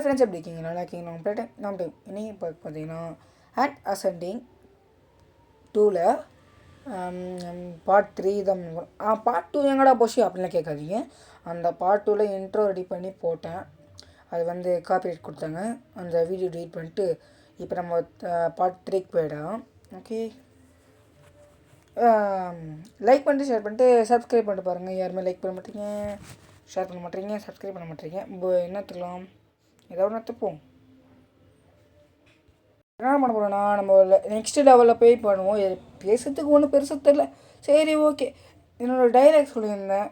Friends எப்படி இருக்கீங்க? நல்லா இருக்கீங்க? நம்ம டைம் நம்ம டைம் இன்றைக்கி இப்போ பார்த்தீங்கன்னா அட் அசெண்டிங் 2ல் பார்ட் 3 தான். பார்ட் 2 எங்கடா போச்சு அப்படின்லாம் கேட்காதீங்க. அந்த பார்ட் 2ல் இன்ட்ரோ ரெடி பண்ணி போட்டேன். அது வந்து காப்பிரைட் கொடுத்தாங்க. அந்த வீடியோ டெலிட் பண்ணிட்டு இப்போ நம்ம பார்ட் 3க்கு போயிடலாம். ஓகே, லைக் பண்ணிட்டு ஷேர் பண்ணிட்டு சப்ஸ்கிரைப் பண்ணிட்டு பாருங்கள். யாருமே லைக் பண்ண மாட்டீங்க, ஷேர் பண்ண மாட்டேறீங்க, சப்ஸ்கிரைப் பண்ண மாட்டேறீங்க. என்னத்துக்கலாம் ஏதாவது ஒன்று எடுத்துப்போம். என்ன பண்ண போகிறோன்னா நம்ம நெக்ஸ்ட்டு லெவலில் போய் பண்ணுவோம். பேசுறதுக்கு ஒன்றும் பெருசாக தெரில. சரி, ஓகே. என்னோடய டைலாக் சொல்லியிருந்தேன்.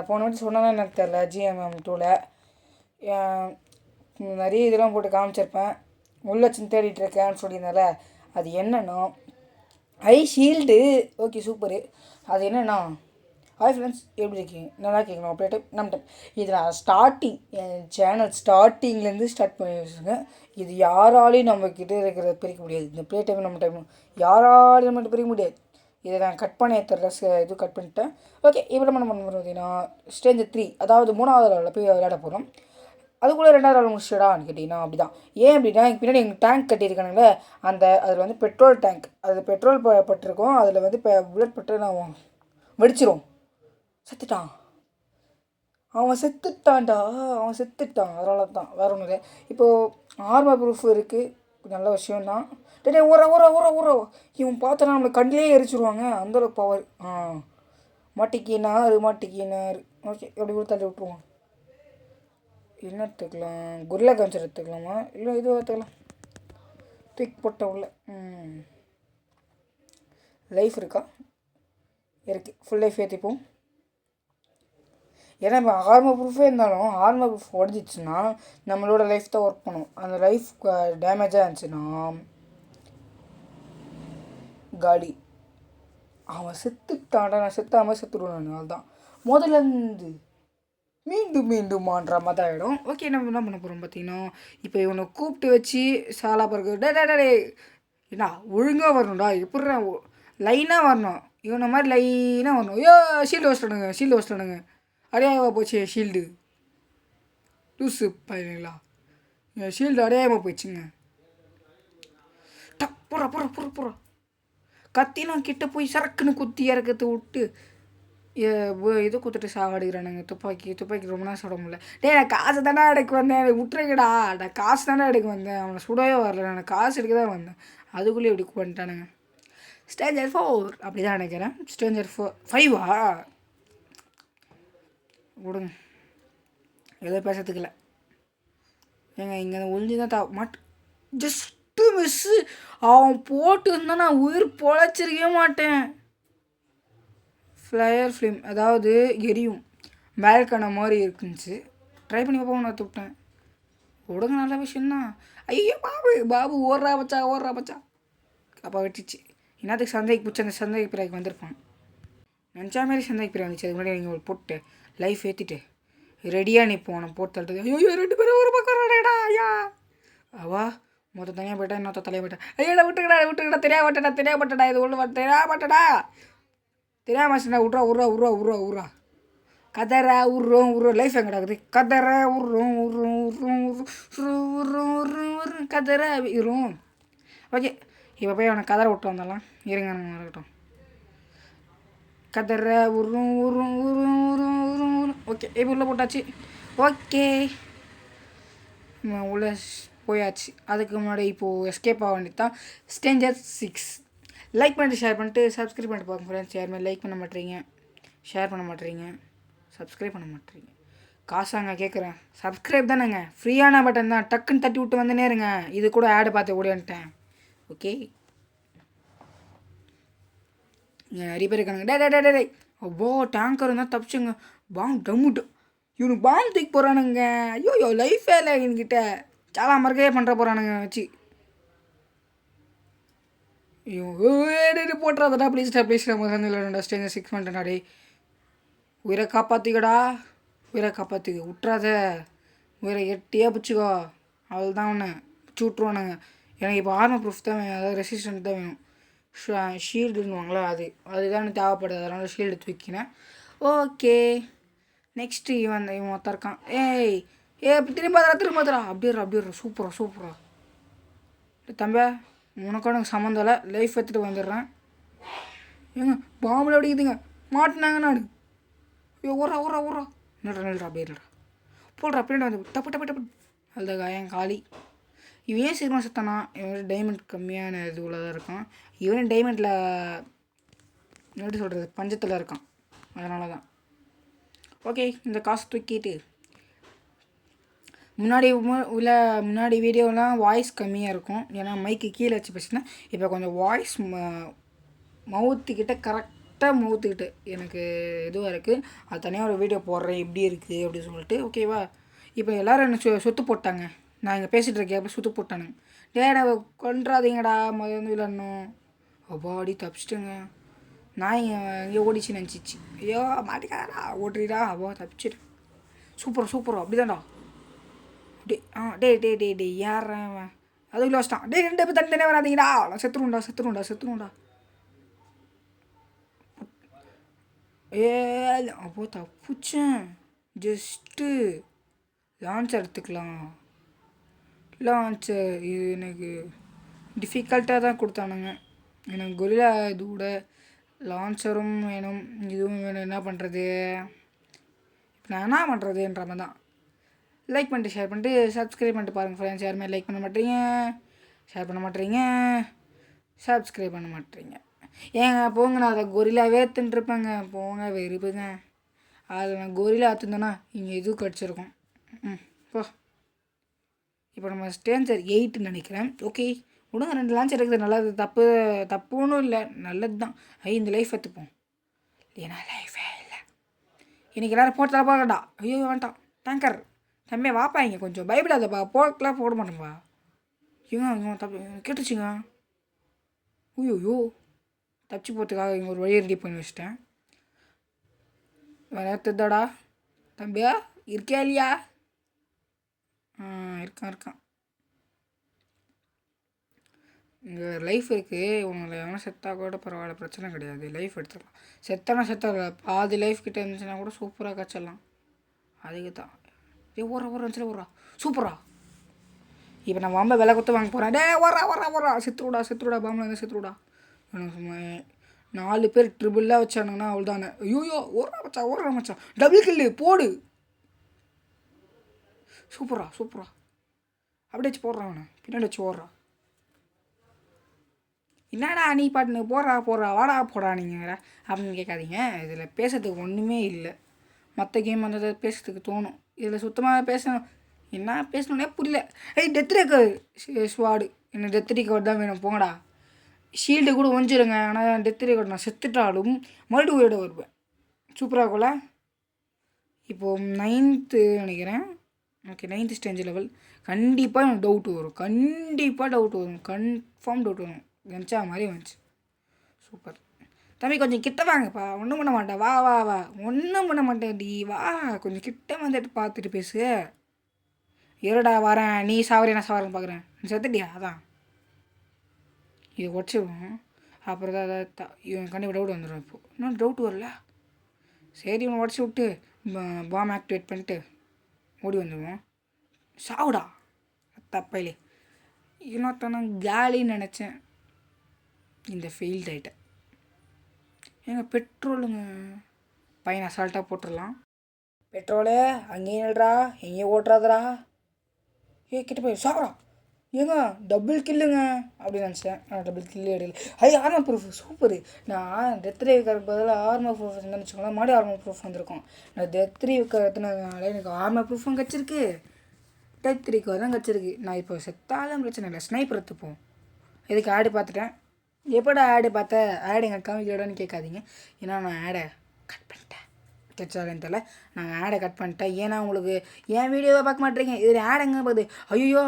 போன வாட்டி சொன்னாலும் எனக்கு தெரில. GMM 2ல் நிறைய இதெல்லாம் போட்டு காமிச்சிருப்பேன். உள்ளச்சின்னு தேடிட்டு இருக்கேன்னு சொல்லியிருந்தால அது என்னன்னா ஐ ஷீல்டு. Okay, super. அது என்னென்னா, ஹாய் ஃப்ரெண்ட்ஸ், எப்படி இருக்கீங்க? நல்லா இருக்கீங்களா? அப்படியே நம்ம இது நான் ஸ்டார்டிங் என் சேனல் ஸ்டார்டிங்லேருந்து ஸ்டார்ட் பண்ணி வச்சுருக்கேன். இது யாராலையும் நம்மக்கிட்ட இருக்கிறத பிரிக்க முடியாது. இந்த ப்ளே டைம் நம்ம டைம் யாராலையும் நம்மகிட்ட பிரிக்க முடியாது. இதை நான் கட் பண்ணி இது கட் பண்ணிட்டேன். ஓகே, இப்போ நம்ம பண்ண போகிறோம் பார்த்தீங்கன்னா ஸ்டேஞ்சர் 3, அதாவது 3வது லெவலில் போய் விளையாட போகிறோம். அதுக்குள்ளே 2வது லெவல் முடிச்சிடான்னு கேட்டிங்கன்னா அப்படி தான். ஏன் அப்படின்னா பின்னாடி எங்கள் டேங்க் கட்டியிருக்கானுங்களே, அதில் வந்து பெட்ரோல் டேங்க், அது பெட்ரோல் பட்டிருக்கோம். அதில் வந்து இப்போ புல்லட் பட்டு நான் வெடிச்சிரும். செத்துட்டான், அவன் செத்துட்டான்டா, அவன் செத்துட்டான். அதனால தான், வேறு ஒன்றும் இல்லை. இப்போது ஆர்மர் ப்ரூஃப் இருக்குது, நல்ல விஷயம்தான். டே ஊற ஊற ஊற ஊற இவன் பார்த்தனா நம்மளை கண்ணிலே எரிச்சிருவாங்க, அந்தளவுக்கு பவர். மாட்டிக்கினார். ஓகே, எப்படி கூட தள்ளி விட்டுருவான். என்ன எடுத்துக்கலாம்? குரில்லா கன்சர் எடுத்துக்கலாமா? இல்லை இது எடுத்துக்கலாம். தூக்கி போட்ட உள்ள லைஃப் இருக்கா? இருக்குது, ஃபுல் லைஃப் ஏற்றிப்போம். ஏன்னா இப்போ ஆர்மர் ப்ரூஃபே இருந்தாலும் ஆர்மர் ப்ரூஃப் உடஞ்சிச்சுன்னா நம்மளோட லைஃப் தான் ஒர்க் பண்ணும். அந்த லைஃப் டேமேஜாக இருந்துச்சுன்னா காலி. அவன் செத்துட்டான்டா, நான் செத்தாமல் செத்துடுவேன். அதனால தான் முதலேருந்து மீண்டுமான்ற மாதிரி தான் ஆகிடும். ஓகே, நம்ம என்ன பண்ண போகிறோம் பார்த்தீங்கன்னா, இப்போ இவனை கூப்பிட்டு வச்சு சாலா பிறகு டே என்ன ஒழுங்காக வரணும்டா. எப்படிடா லைனாக வரணும், இவனை மாதிரி லைனாக வரணும். ஐயோ, ஷீல்டு வச்சிட்டானுங்க. அடையாமல் போச்சு ஷீல்டு. லூஸு பையங்களா, என் ஷீல்டு அடையாமல் போயிடுச்சுங்க. போடுறா கத்திலாம் கிட்ட போய் சரக்குன்னு குத்தி இறக்கத்தை விட்டு இது குத்துட்டு சாவடிக்கிறானுங்க. துப்பாக்கி ரொம்ப நேரம் சுட முடியல. நான் காசு தானே எடுக்க வந்தேன், விட்டுருக்கடா. நான் காசு தானே எடுக்க வந்தேன், அவனை சுடவே வரல. நான் காசு எடுக்க தான் வந்தேன், அதுக்குள்ளேயே இப்படி பண்ணிட்டானுங்க. ஸ்டேஞ்சர் 4 அப்படி தான் நினைக்கிறேன். ஸ்டேஞ்சர் 5 விடுங்க, ஏதோ பேசுறதுக்குல. ஏங்க இங்கே ஒழிஞ்சு தான் ஜஸ்ட்டு மிஸ்ஸு. அவன் போட்டு இருந்தால் நான் உயிர் பொழைச்சிருக்கவே மாட்டேன். ஃப்ளையர் ஃப்ளேம், அதாவது எரியும் மேல்கன மாதிரி இருக்குந்துச்சு. ட்ரை பண்ணி பார்ப்போம், நான் தொட்டேன். விடுங்க, நல்ல விஷயந்தான். ஐயோ பாபு ஓடுறா பச்சா. அப்பா வெட்டிச்சு. என்னத்துக்கு சந்தைக்கு பிடிச்சி அந்த சந்தைக்கு பிறகு வந்திருப்பான். நினச்சா மாரி சந்தைக்கு பிறகு வந்துச்சு. அதுக்கு முன்னாடி நீங்கள் போட்டு லைஃப் ஏற்றிட்டு ரெடியாக நிற்போம். நான் போட்டு தள்ளுறது. ஐயோ 2 பேரும் ஒரு பக்கம் ரெடா. ஐயா அவா மொத்தம் தனியாக போயிட்டா, இன்னொருத்த தலையாக போயிட்டா. ஐயோடா விட்டுக்கடா தெரியாமட்டடா இது ஒன்று தெரியாமட்டடா. தெரியாம விட்றா கதற உருறோம் லைஃப் எங்கே கிடக்குது. கதற உருறோம் கதற இரும். ஓகே, இப்போ போய் அவனை கதற விட்டு வந்தாலாம். இருங்க, இருக்கட்டும். கதற உரும். ஓகே, இப்போ உள்ளே போட்டாச்சு. ஓகே, உள்ளே போயாச்சு. அதுக்கு முன்னாடி இப்போது எஸ்கேப் ஆக வேண்டியது தான். ஸ்டேஞ்சர் 6 லைக் பண்ணிட்டு ஷேர் பண்ணிட்டு சப்ஸ்கிரைப் பண்ணிட்டு பார்க்க ஃப்ரெண்ட்ஸ். யாருமே லைக் பண்ண மாட்டேறீங்க, ஷேர் பண்ண மாட்டேறீங்க, சப்ஸ்கிரைப் பண்ண மாட்டேறீங்க. காசாங்க கேட்குறேன். சப்ஸ்கிரைப் தானேங்க, ஃப்ரீயான பட்டன் தான். டக்குன்னு தட்டி விட்டு வந்து நேருங்க. இது கூட ஆடு பார்த்து ஓடியான்ட்டேன். ஓகே, நிறைய பேர் இருக்கானுங்க. டே அவ்வளோ டேங்கர் இருந்தால் தப்பிச்சுங்க. டம்முட்டு இவனுக்கு பாம்பு தூக்கி போகிறானுங்க. ஐயோ லைஃபே இல்லை என்கிட்ட. சாலா மறுக்கையே பண்ணுற போகிறானுங்க வச்சு. ஐயோ போட்டுறாதடா ப்ளீஸ் நம்ம சந்தையில் ஸ்டேஞ்சர் 6 பண்ணிட்டேன்டா. டே உயிரை காப்பாற்றிக்கடா, விட்டுறாத. உயிரை எட்டியாக பிடிச்சிக்கோ. அவள் தான் ஒன்று பிடிச்சி விட்ருவானுங்க. எனக்கு இப்போ ஆர்மர் ப்ரூஃப் தான் வேணும், அதாவது ரெசிஸ்டன்ட் தான் வேணும். ஷீல்டுன்னுவாங்களா, அதுதான் எனக்கு தேவைப்படுது. அதனால் ஷீல்டு தூக்கினேன். ஓகே, நெக்ஸ்ட்டு இவன் மொத்தம் இருக்கான். திரும்ப அப்படியே சூப்பரா தம்பியா உனக்கும் எனக்கு சம்மந்தம் இல்லை, லைஃப் எடுத்துகிட்டு வந்துடுறேன். ஏங்க பாம்பில் அடிக்குதுங்க, மாட்டினாங்க நான். ஐயோ ஓடுறா நில்றா அப்படியே இல்லைடா, போடுறா பின்னாடி வந்து டப்பு அந்த காயம் காலி. இவன் ஏன் சீக்கிரமாக செத்தானா? இவன் டைமண்ட் கம்மியான இதுவில் தான் இருக்கான். இவன் டைமண்டில் எப்படி சொல்கிறது, பஞ்சத்தில் இருக்கான், அதனால தான். ஓகே, இந்த காசு தூக்கிட்டு முன்னாடி வீடியோலாம் வாய்ஸ் கம்மியாக இருக்கும், ஏன்னா மைக்கு கீழே வச்சு பேசினா. இப்போ கொஞ்சம் வாய்ஸ் மவுத்துக்கிட்ட கரெக்டாக மவுத்துக்கிட்டு எனக்கு இதுவாக இருக்குது. அது தனியாக ஒரு வீடியோ போடுறேன் எப்படி இருக்குது அப்படின்னு சொல்லிட்டு. ஓகேவா? இப்போ எல்லோரும் என்ன சொத்து போட்டாங்க, நான் இங்கே பேசிகிட்டு இருக்கேன், அப்போ சுற்று போட்டானுங்க. டேடா கொன்றாதீங்கடா, வந்து விளாடணும். அப்பாடி தப்பிச்சிட்டுங்க. நான் இங்கே ஓடிச்சு நினச்சிச்சு. ஐயோ மாட்டிக்காடா, ஓட்டுறீடா, அப்போ தப்பிச்சிடு. சூப்பரா அப்படிதான்டா. டே யாரன் அது இல்லை வச்சிட்டான். 2 பேர் தனித்தனியாக வராதிங்கடா, நான் செத்துருண்டா. அப்போ தப்புச்சேன். ஜஸ்ட்டு லான்ச் எடுத்துக்கலாம். லான்ச்சர் இது எனக்கு டிஃபிகல்ட்டாக தான் கொடுத்தானுங்க. எனக்கு கொரில்லா இது கூட லான்ச்சரும் வேணும், இதுவும் வேணும். என்ன பண்ணுறது, இப்போ நான் என்ன பண்ணுறதுன்ற மாதிரி தான். லைக் பண்ணிட்டு ஷேர் பண்ணிட்டு சப்ஸ்கிரைப் பண்ணிட்டு பாருங்கள் ஃப்ரெண்ட்ஸ். யாருமே லைக் பண்ண மாட்டேறீங்க, ஷேர் பண்ண மாட்டேறீங்க, சப்ஸ்கிரைப் பண்ண மாட்டேறீங்க. ஏங்க போங்க, நான் அதை கொரில்லாவே தின்ட்டுருப்பேங்க. போங்க வெறுப்புங்க. அதில் நான் கொரில்லா அத்துந்தேன்னா இங்கே எதுவும் கிடச்சிருக்கும். போ. இப்போ நம்ம ஸ்டேஞ்சர் 8 நினைக்கிறேன். ஓகே விடுங்க, 2 லான்ச் இருக்குது, நல்லது. தப்புன்னு இல்லை, நல்லது தான். இந்த லைஃப் எடுத்துப்போம், ஏன்னா லைஃபே இல்லை. இன்றைக்கி எல்லோரும் போட்டு பார்க்கட்டா. ஐயோ வேண்டாம், டேங்கர் தம்பியா வாப்பா, இங்கே கொஞ்சம் பயப்படாதப்பா, போக்கலாம் போட மாட்டேன்ப்பா. ஏங்க தப்பு கேட்டுச்சுங்க. ஐயோ தப்பிச்சு போகிறதுக்காக இங்கே ஒரு வழியை ரெடி பண்ணி வச்சிட்டேன். வேறு ஏற்றுதாடா தம்பியா, இருக்கியா இல்லையா? இருக்கான். இங்கே லைஃப் இருக்குது, உங்களை எவனா செத்தா கூட பரவாயில்ல, பிரச்சனை கிடையாது. லைஃப் எடுத்துடலாம். செத்தா பாதி லைஃப் கிட்டே இருந்துச்சுன்னா கூட சூப்பராக கச்சிடலாம். அதுக்கு தான் ஓடுறா சூப்பரா. இப்போ நான் பாம்பை விலை கொடுத்து வாங்க போகிறேன். ஓடுறா செத்துருடா பாம்பில் இருந்தால் செத்துருடா. எனக்கு 4 பேர் ட்ரிபிளாக வச்சானுங்கன்னா அவள் தானே. ஐயோ ஓடுறா மச்சான், டபுள் கில்லு போடு. சூப்பரா அப்படியே வச்சு போடுறான், அவனை பின்னாடி வச்சு ஓடுறான். என்னடா நீ பாட்டுன்னு போடுறா வாடா போடுறா நீங்கள் அப்படின்னு கேட்காதீங்க. இதில் பேசுறதுக்கு ஒன்றுமே இல்லை. மற்ற கேம் வந்ததை பேசுறதுக்கு தோணும், இதில் சுத்தமாக பேசணும். என்ன பேசணுன்னே புரியல. டெத் ரெக்கவர் ஸ்வாடு, எனக்கு டெத் ரெக்கவர் தான் வேணும், போங்கடா. ஷீல்டு கூட ஒஞ்சிருங்க, ஆனால் டெத் ரெக்கவர் நான் செத்துட்டாலும் மறுபடியும் உயிரோட வருவேன். சூப்பராக இருக்கும்ல. இப்போது 9th நினைக்கிறேன். Okay 9th stage level. கண்டிப்பாக எனக்கு டவுட் வரும், கன்ஃபார்ம் டவுட் வரும். நினச்சா மாதிரி வந்துச்சு. சூப்பர் தம்பி, கொஞ்சம் கிட்ட வாங்கப்பா. ஒன்றும் பண்ண மாட்டேன், வா ஒன்றும் பண்ண மாட்டேன் டி, வா கொஞ்சம் கிட்ட வந்துட்டு பார்த்துட்டு பேசு. இருடா வரேன், நீ சாவரி நான் சாவரேன்னு பார்க்குறேன். நீ செத்துட்டியா? அதான் இது உடச்சிடுவோம். அப்புறம் தான் இவன் கண்டிப்பாக டவுட் வந்துடும். இப்போது இன்னும் டவுட் வரல. சரி இவனை உடச்சி விட்டு பாம் ஆக்டிவேட் பண்ணிட்டு ஓடி வந்துடுவோம். சாவுடா தப்பையிலே. இன்னொருத்தன காலின்னு நினச்சேன், இந்த ஃபெயில்ட் ஆகிட்டேன். பெட்ரோலுங்க பையன் அசால்ட்டாக போட்டுடலாம். பெட்ரோலு அங்கேயும் இல்லைடா, எங்கேயும் ஓட்டுறாதடா. கிட்ட போய் சாப்பிட்றா. ஏங்க டபுள் கில்லுங்க அப்படின்னு நினச்சேன். டபுள் கில்லு எடுக்கல. Armour proof super. நான் டெத் ரீவுக்கு பதிலாக ஆர்மர் ப்ரூஃப் இருந்தேன்னு வச்சுக்கோங்களேன், மறுபடியும் ஆர்மர் ப்ரூஃப் வந்திருக்கும். நான் டெத் ரீவுக்கு எடுத்துனதுனால எனக்கு ஆர்மர் ப்ரூஃபும் கிடச்சிருக்கு, டெத் ரீக்கவர் தான் கிடச்சிருக்கு. நான் இப்போ செத்தாலும் பிரச்சனை இல்லை, ஸ்னைப்பர் எடுத்துப்போம். இதுக்கு ஆடு பார்த்துட்டேன். எப்போடா ஆடு பார்த்த, ஆடு எங்கள் காமிக்கலடான்னு கேட்காதீங்க. ஏன்னா நான் ஆடை கட் பண்ணிட்டேன். தெரிச்சாலேன்னு தெரியல, நான் ஆடை கட் பண்ணிட்டேன். ஏன்னா உங்களுக்கு என் வீடியோவை பார்க்க மாட்டேறீங்க, இதில் ஆட் எங்கே பார்க்குது. ஐயோ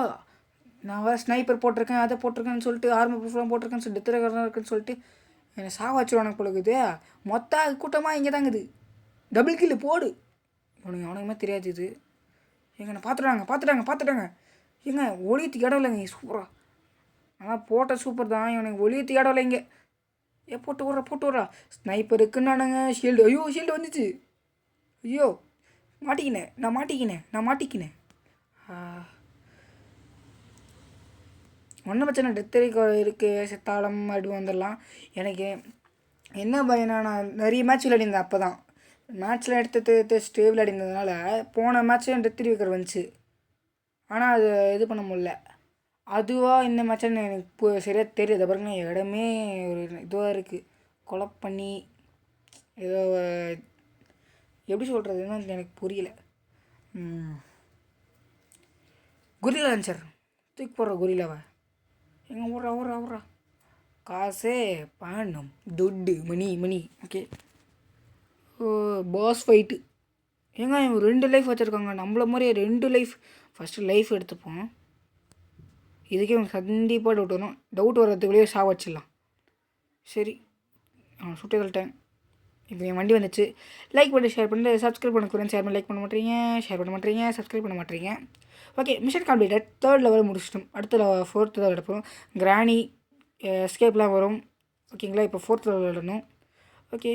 நான் வேறு ஸ்னைப்பர் போட்டிருக்கேன், அதை போட்டிருக்கேன்னு சொல்லிட்டு ஆர்மர் ப்ரூஃப்லாம் போட்டிருக்கேன்னு சொல்லிட்டு டெத் ரெக்கவர் இருக்குன்னு சொல்லிட்டு என்னை சாவாச்சிருவானுக்கு பொழுது. மொத்த கூட்டமாக இங்கே தாங்குது. டபுள் கில்லு போடு. உனக்கு அவனுக்குமே தெரியாது இது. எங்க நான் பார்த்துட்டாங்க. ஏங்க ஒளியத்துக்கு இடம் இல்லைங்க. சூப்பரா ஆனால் போட்ட சூப்பர் தான். இவனுக்கு ஒளியத்துக்கு இடம் இல்லை இங்கே. போட்டு விட்றா ஸ்னைப்பர் இருக்குன்னு நானுங்க. ஷீல்டு, ஐயோ ஷீல்டு வந்துச்சு. ஐயோ நான் மாட்டிக்கினேன். ஒன்றும் பிரச்சனை டெத் இருக்குது, செத்தாலும் மறுபடியும் வந்துடலாம். எனக்கு என்ன பயனா, நான் நிறைய மேட்ச் விளையாடிருந்தேன். அப்போ தான் மேட்ச்லாம் எடுத்து ஸ்டே விளையாடிருந்ததுனால போன மேட்ச்சும் டெத் ரிகவர் வந்துச்சு. ஆனால் அது இது பண்ண முடில. அதுவாக இந்த மேட்ச்னு எனக்கு இப்போ சரியாக தெரியுது. பாருங்க இடமே ஒரு இதுவாக இருக்குது, கொலை பண்ணி ஏதோ எப்படி சொல்கிறதுன்னு எனக்கு புரியல. குரிலா லான்ச்சர் தூக்கி போடுற குரிலாவை எங்கே ஊறா காசே பணம் துட்டு மணி. ஓகே, பாஸ் ஃபைட்டு ஏங்க இவங்க 2 லைஃப் வச்சுருக்காங்க. நம்மள மாதிரியே 2 லைஃப். ஃபஸ்ட்டு லைஃப் எடுத்துப்போம். இதுக்கே எனக்கு கண்டிப்பாக டவுட் வரும். டவுட் வர்றதுக்குள்ளேயே வச்சிடலாம். சரி, சுட்டு தள்ளிட்டேன். இப்போ என் வண்டி வந்துச்சு. லைக் பண்ணி ஷேர் பண்ணி சப்ஸ்கிரைப் பண்ண ஃப்ரெண்ட்ஸ் யாருமே லைக் பண்ண மாட்டேறீங்க, ஷேர் பண்ண மாட்டேறீங்க, சப்ஸ்கிரைப் பண்ண மாட்டேறீங்க. Okay, mission completed. 3rd level முடிச்சிட்டோம். அடுத்த 4th லெவல் எடுப்போம். கிராணி எஸ்கேப்லாம் வரும். ஓகேங்களா, இப்போ 4th லெவல் விடணும். ஓகே,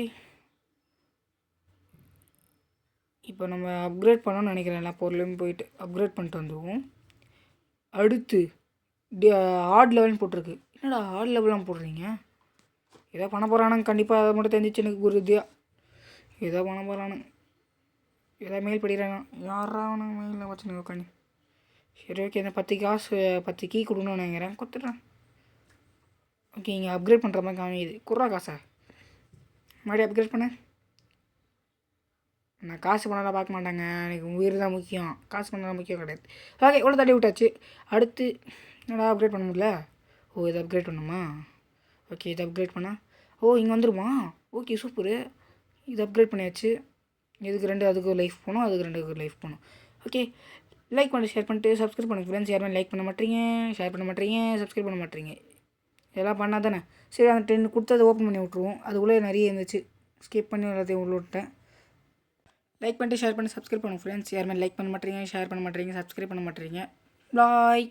இப்போ நம்ம அப்கிரேட் பண்ணோன்னு நினைக்கிறேன். எல்லா பொருளையும் போயிட்டு அப்கிரேட் பண்ணிட்டு வந்துடுவோம். அடுத்து ஆட் லெவல்னு போட்டிருக்கு. என்னடா ஆட் லெவலாம் போடுறீங்க? ஏதோ பண்ண போகிறானுங்க கண்டிப்பாக. அதை மட்டும் தெரிஞ்சிச்சு எனக்கு குருதியா. ஏதோ பண்ண போகிறானுங்க. ஏதோ மெயில் படிக்கிறாங்க. யாரா அவனுங்க மெயிலில் வச்சுன்னு உட்காந்து. சரி ஓகே, இந்த 10 காசு 10 கீ கொடுக்கணும்னு நினைக்கிறேன். கொடுத்துட்றேன். ஓகே, இங்கே அப்கிரேட் பண்ணுற மாதிரி காமிக்குது. குர்ரா காசை மறுபடியும் அப்கிரேட் பண்ண. நான் காசு பண்ணலாம் பார்க்க மாட்டாங்க. எனக்கு உயிர் தான் முக்கியம், காசு பண்ணலாம் முக்கியம் கிடையாது. ஓகே, இவ்வளோ தள்ளி விட்டாச்சு. அடுத்து என்னடா அப்கிரேட் பண்ண முடியல. ஓ, இதை அப்கிரேட் பண்ணுமா? ஓகே, இதை அப்கிரேட் பண்ணால் இங்கே வந்துடுமா? Okay, super. இது அப்கிரேட் பண்ணியாச்சு. இதுக்கு 2 அதுக்கு லைஃப் போகணும், அதுக்கு 2 லைஃப் போகணும். ஓகே, லைக் பண்ணி ஷேர் பண்ணிட்டு சப்ஸ்கிரைப் பண்ணுங்கள் ஃப்ரெண்ட்ஸ். யாருமே லைக் பண்ண மாட்டேறீங்க, ஷேர் பண்ண மாட்டேறீங்க, சப்ஸ்கிரைப் பண்ண மாட்டேறீங்க. இதெல்லாம் பண்ணால் தானே. சரி, அந்த 10 கொடுத்து அதை ஓப்பன் பண்ணி விட்ருவோம். அதுக்குள்ளே நிறைய இருந்துச்சு, ஸ்கிப் பண்ணி எல்லாத்தையும் உள்ள விட்டேன். லைக் பண்ணிட்டு ஷேர் பண்ணி சப்ஸ்கிரைப் பண்ணுங்கள் ஃப்ரெண்ட்ஸ். யாருமே லைக் பண்ண மாட்டேறீங்க, ஷேர் பண்ண மாட்டேறீங்க, சப்ஸ்கிரைப் பண்ண மாட்டேறீங்க. பாய்.